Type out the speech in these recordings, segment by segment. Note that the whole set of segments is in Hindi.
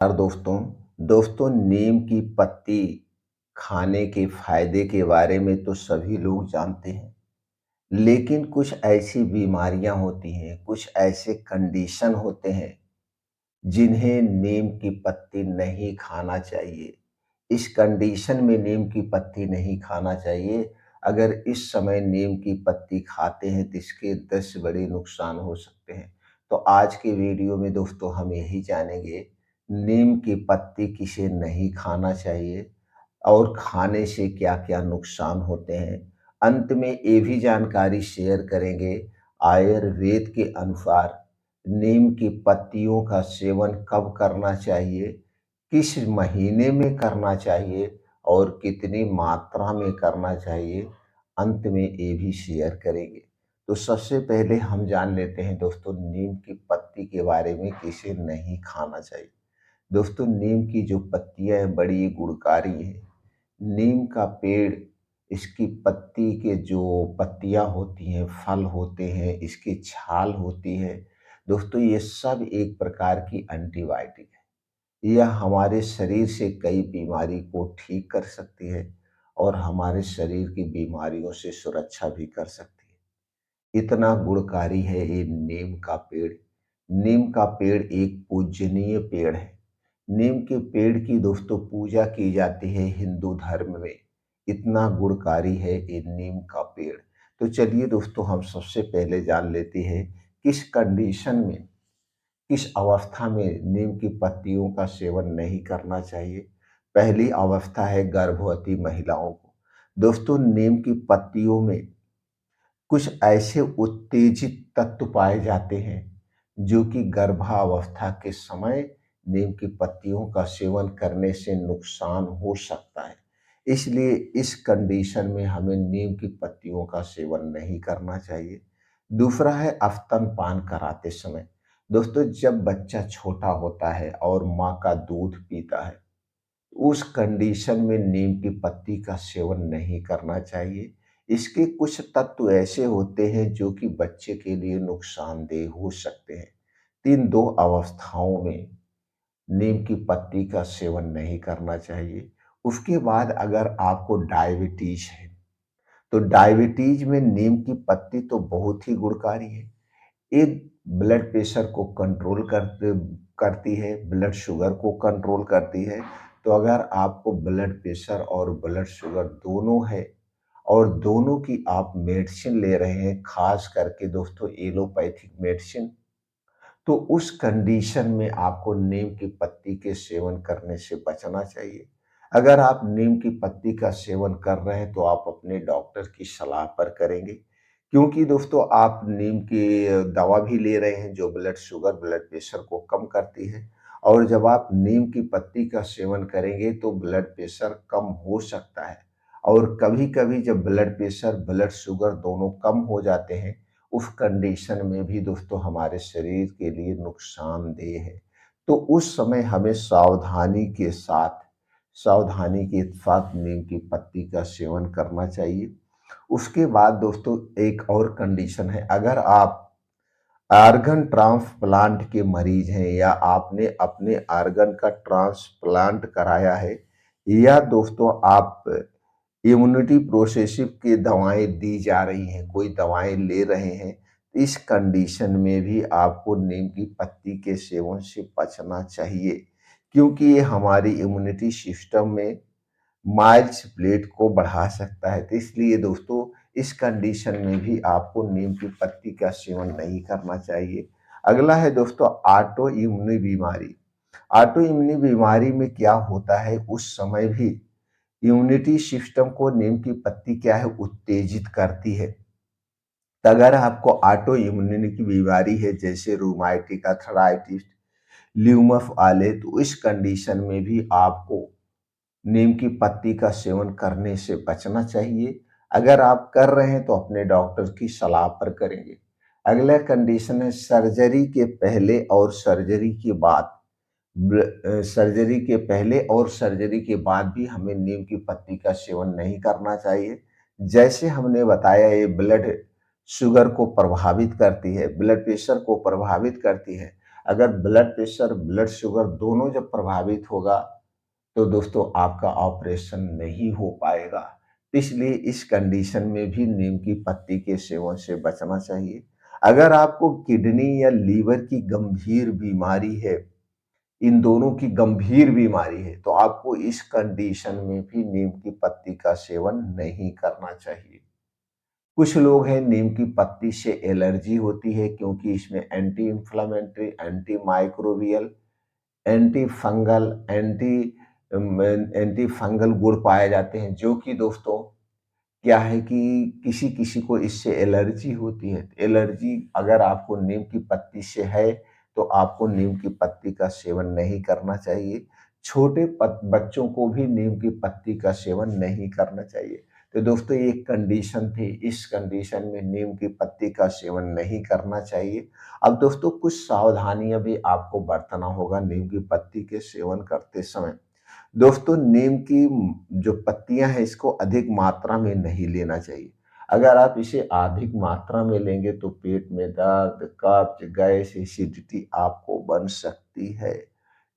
यार दोस्तों नीम की पत्ती खाने के फायदे के बारे में तो सभी लोग जानते हैं। लेकिन कुछ ऐसी बीमारियां होती हैं, कुछ ऐसे कंडीशन होते हैं जिन्हें नीम की पत्ती नहीं खाना चाहिए। इस कंडीशन में नीम की पत्ती नहीं खाना चाहिए। अगर इस समय नीम की पत्ती खाते हैं तो इसके 10 बड़े नुकसान हो सकते हैं। तो आज के वीडियो में दोस्तों हम यही जानेंगे, नीम की पत्ती किसे नहीं खाना चाहिए और खाने से क्या-क्या नुकसान होते हैं। अंत में ये भी जानकारी शेयर करेंगे, आयुर्वेद के अनुसार नीम की पत्तियों का सेवन कब करना चाहिए, किस महीने में करना चाहिए और कितनी मात्रा में करना चाहिए, अंत में ये भी शेयर करेंगे। तो सबसे पहले हम जान लेते हैं दोस्तों, नीम की पत्ती के बारे में किसे नहीं खाना चाहिए। दोस्तों, नीम की जो पत्तियाँ हैं बड़ी गुणकारी हैं। नीम का पेड़, इसकी पत्ती के जो पत्तियाँ होती हैं, फल होते हैं, इसकी छाल होती है, दोस्तों ये सब एक प्रकार की एंटीबायोटिक है। यह हमारे शरीर से कई बीमारी को ठीक कर सकती है और हमारे शरीर की बीमारियों से सुरक्षा भी कर सकती है। इतना गुणकारी है ये नीम का पेड़। नीम का पेड़ एक पूजनीय पेड़ है। नीम के पेड़ की दोस्तों पूजा की जाती है हिंदू धर्म में। इतना गुणकारी है ये नीम का पेड़। तो चलिए दोस्तों, हम सबसे पहले जान लेते हैं किस कंडीशन में, किस अवस्था में नीम की पत्तियों का सेवन नहीं करना चाहिए। पहली अवस्था है गर्भवती महिलाओं को। दोस्तों, नीम की पत्तियों में कुछ ऐसे उत्तेजित तत्व पाए जाते हैं जो कि गर्भावस्था के समय नीम की पत्तियों का सेवन करने से नुकसान हो सकता है। इसलिए इस कंडीशन में हमें नीम की पत्तियों का सेवन नहीं करना चाहिए। दूसरा है स्तनपान कराते समय। दोस्तों, जब बच्चा छोटा होता है और माँ का दूध पीता है, उस कंडीशन में नीम की पत्ती का सेवन नहीं करना चाहिए। इसके कुछ तत्व ऐसे होते हैं जो कि बच्चे के लिए नुकसानदेह हो सकते हैं। तो इन 2 अवस्थाओं में नीम की पत्ती का सेवन नहीं करना चाहिए। उसके बाद अगर आपको डायबिटीज है, तो डायबिटीज में नीम की पत्ती तो बहुत ही गुणकारी है। ये ब्लड प्रेशर को कंट्रोल करती है, ब्लड शुगर को कंट्रोल करती है। तो अगर आपको ब्लड प्रेशर और ब्लड शुगर दोनों है और दोनों की आप मेडिसिन ले रहे हैं, खास करके दोस्तों एलोपैथिक मेडिसिन, तो उस कंडीशन में आपको नीम की पत्ती के सेवन करने से बचना चाहिए। अगर आप नीम की पत्ती का सेवन कर रहे हैं तो आप अपने डॉक्टर की सलाह पर करेंगे, क्योंकि दोस्तों आप नीम की दवा भी ले रहे हैं जो ब्लड शुगर, ब्लड प्रेशर को कम करती है। और जब आप नीम की पत्ती का सेवन करेंगे तो ब्लड प्रेशर कम हो सकता है। और कभी-कभी जब ब्लड प्रेशर, ब्लड शुगर दोनों कम हो जाते हैं, उस कंडीशन में भी दोस्तों हमारे शरीर के लिए नुकसानदेह है। तो उस समय हमें सावधानी के साथ नीम की पत्ती का सेवन करना चाहिए। उसके बाद दोस्तों एक और कंडीशन है, अगर आप आर्गन ट्रांसप्लांट के मरीज हैं या आपने अपने आर्गन का ट्रांसप्लांट कराया है, या दोस्तों आप इम्यूनिटी प्रोसेसिव की दवाएँ दी जा रही हैं, कोई दवाएँ ले रहे हैं, इस कंडीशन में भी आपको नीम की पत्ती के सेवन से बचना चाहिए, क्योंकि ये हमारी इम्यूनिटी सिस्टम में माइल्स ब्लेड को बढ़ा सकता है। तो इसलिए दोस्तों इस कंडीशन में भी आपको नीम की पत्ती का सेवन नहीं करना चाहिए। अगला है दोस्तों ऑटो इम्यून बीमारी। ऑटो इम्यून बीमारी में क्या होता है, उस समय भी इम्यूनिटी सिस्टम को नीम की पत्ती क्या है, उत्तेजित करती है। तो अगर आपको ऑटो इम्यून की बीमारी है जैसे रूमाटिक अर्थराइटिस, ल्यूमस वाले, तो इस कंडीशन में भी आपको नीम की पत्ती का सेवन करने से बचना चाहिए। अगर आप कर रहे हैं तो अपने डॉक्टर की सलाह पर करेंगे। अगला कंडीशन है सर्जरी के पहले और सर्जरी के बाद। सर्जरी के पहले और सर्जरी के बाद भी हमें नीम की पत्ती का सेवन नहीं करना चाहिए। जैसे हमने बताया, ये ब्लड शुगर को प्रभावित करती है, ब्लड प्रेशर को प्रभावित करती है। अगर ब्लड प्रेशर, ब्लड शुगर दोनों जब प्रभावित होगा, तो दोस्तों आपका ऑपरेशन नहीं हो पाएगा। इसलिए इस कंडीशन में भी नीम की पत्ती के सेवन से बचना चाहिए। अगर आपको किडनी या लीवर की गंभीर बीमारी है, इन दोनों की गंभीर बीमारी है, तो आपको इस कंडीशन में भी नीम की पत्ती का सेवन नहीं करना चाहिए। कुछ लोग हैं नीम की पत्ती से एलर्जी होती है क्योंकि इसमें anti inflammatory, anti microbial, anti fungal, anti fungal गुण पाए जाते हैं, जो कि दोस्तों क्या है कि किसी-किसी को इससे एलर्जी होती है। एलर्जी अगर आपको नीम की पत्ती से है, तो आपको नीम की पत्ती का सेवन नहीं करना चाहिए। छोटे पत बच्चों को भी नीम की पत्ती का सेवन नहीं करना चाहिए। तो दोस्तों ये एक कंडीशन थी, इस कंडीशन में नीम की पत्ती का सेवन नहीं करना चाहिए। अब दोस्तों कुछ सावधानियाँ भी आपको बरतना होगा नीम की पत्ती के सेवन करते समय। दोस्तों नीम की जो पत्तियाँ हैं इसको अधिक मात्रा में नहीं लेना चाहिए। अगर आप इसे अधिक मात्रा में लेंगे तो पेट में दर्द, कब्ज, गैस, एसिडिटी आपको बन सकती है।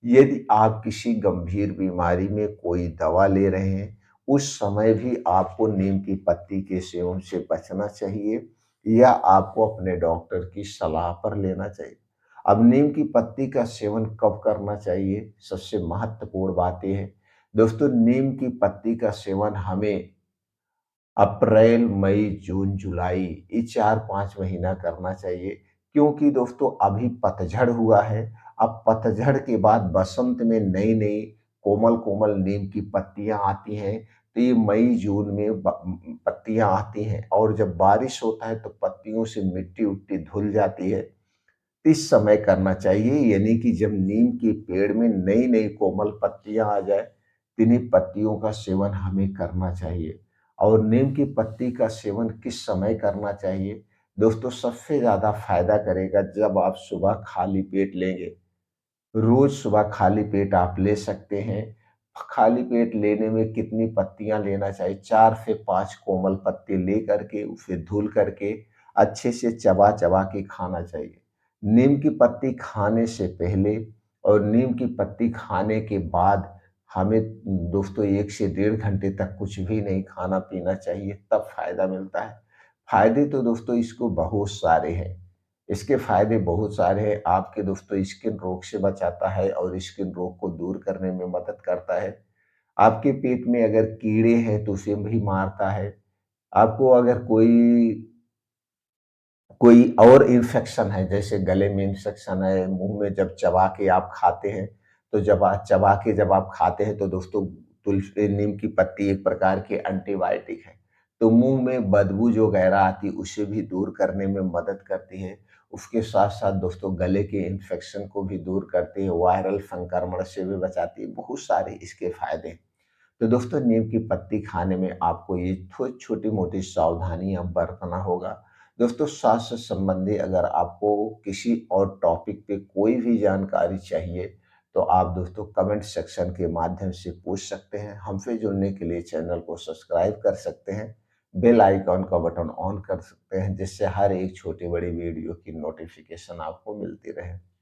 यदि आप किसी गंभीर बीमारी में कोई दवा ले रहे हैं, उस समय भी आपको नीम की पत्ती के सेवन से बचना चाहिए या आपको अपने डॉक्टर की सलाह पर लेना चाहिए। अब नीम की पत्ती का सेवन कब करना चाहिए? सबसे महत्वपूर्ण बात ये है, दोस्तों नीम की पत्ती का सेवन हमें अप्रैल, मई, जून, जुलाई ये 4-5 महीना करना चाहिए क्योंकि दोस्तों अभी पतझड़ हुआ है। अब पतझड़ के बाद बसंत में नई-नई कोमल-कोमल नीम की पत्तियाँ आती हैं, तो ये मई, जून में पत्तियाँ आती हैं और जब बारिश होता है तो पत्तियों से मिट्टी-उट्टी धुल जाती है। इस समय करना चाहिए यानी कि जब नीम के पेड़ में नई-नई कोमल पत्तियाँ आ जाए, इन्हीं पत्तियों का सेवन हमें करना चाहिए। और नीम की पत्ती का सेवन किस समय करना चाहिए? दोस्तों सबसे ज़्यादा फ़ायदा करेगा जब आप सुबह खाली पेट लेंगे। रोज़ सुबह खाली पेट आप ले सकते हैं। खाली पेट लेने में कितनी पत्तियाँ लेना चाहिए? 4 से 5 कोमल पत्ते लेकर के उसे धुल करके अच्छे से चबा-चबा के खाना चाहिए। नीम की पत्ती खाने से पहले और नीम की पत्ती खाने के बाद हमें दोस्तों 1 से डेढ़ घंटे तक कुछ भी नहीं खाना-पीना चाहिए, तब फ़ायदा मिलता है। फ़ायदे तो दोस्तों इसको बहुत सारे हैं। इसके फ़ायदे बहुत सारे हैं, आपके दोस्तों स्किन रोग से बचाता है और स्किन रोग को दूर करने में मदद करता है। आपके पेट में अगर कीड़े हैं तो उसे भी मारता है। आपको अगर कोई कोई और इन्फेक्शन है, जैसे गले में इन्फेक्शन है, मुँह में जब चबा के आप खाते हैं, तो चबा के जब आप खाते हैं तो दोस्तों नीम की पत्ती एक प्रकार की एंटीबायोटिक है। तो मुँह में बदबू जो वगैरह आती है उसे भी दूर करने में मदद करती है। उसके साथ-साथ दोस्तों गले के इन्फेक्शन को भी दूर करती है, वायरल संक्रमण से भी बचाती है, बहुत सारे इसके फ़ायदे हैं। तो दोस्तों नीम की पत्ती खाने में आपको ये छोटी-मोटी सावधानियाँ बरतना होगा। दोस्तों स्वास्थ्य संबंधी अगर आपको किसी और टॉपिक पे कोई भी जानकारी चाहिए, तो आप दोस्तों कमेंट सेक्शन के माध्यम से पूछ सकते हैं। हमसे जुड़ने के लिए चैनल को सब्सक्राइब कर सकते हैं, बेल आइकॉन का बटन ऑन कर सकते हैं, जिससे हर एक छोटी-बड़ी वीडियो की नोटिफ़िकेशन आपको मिलती रहे।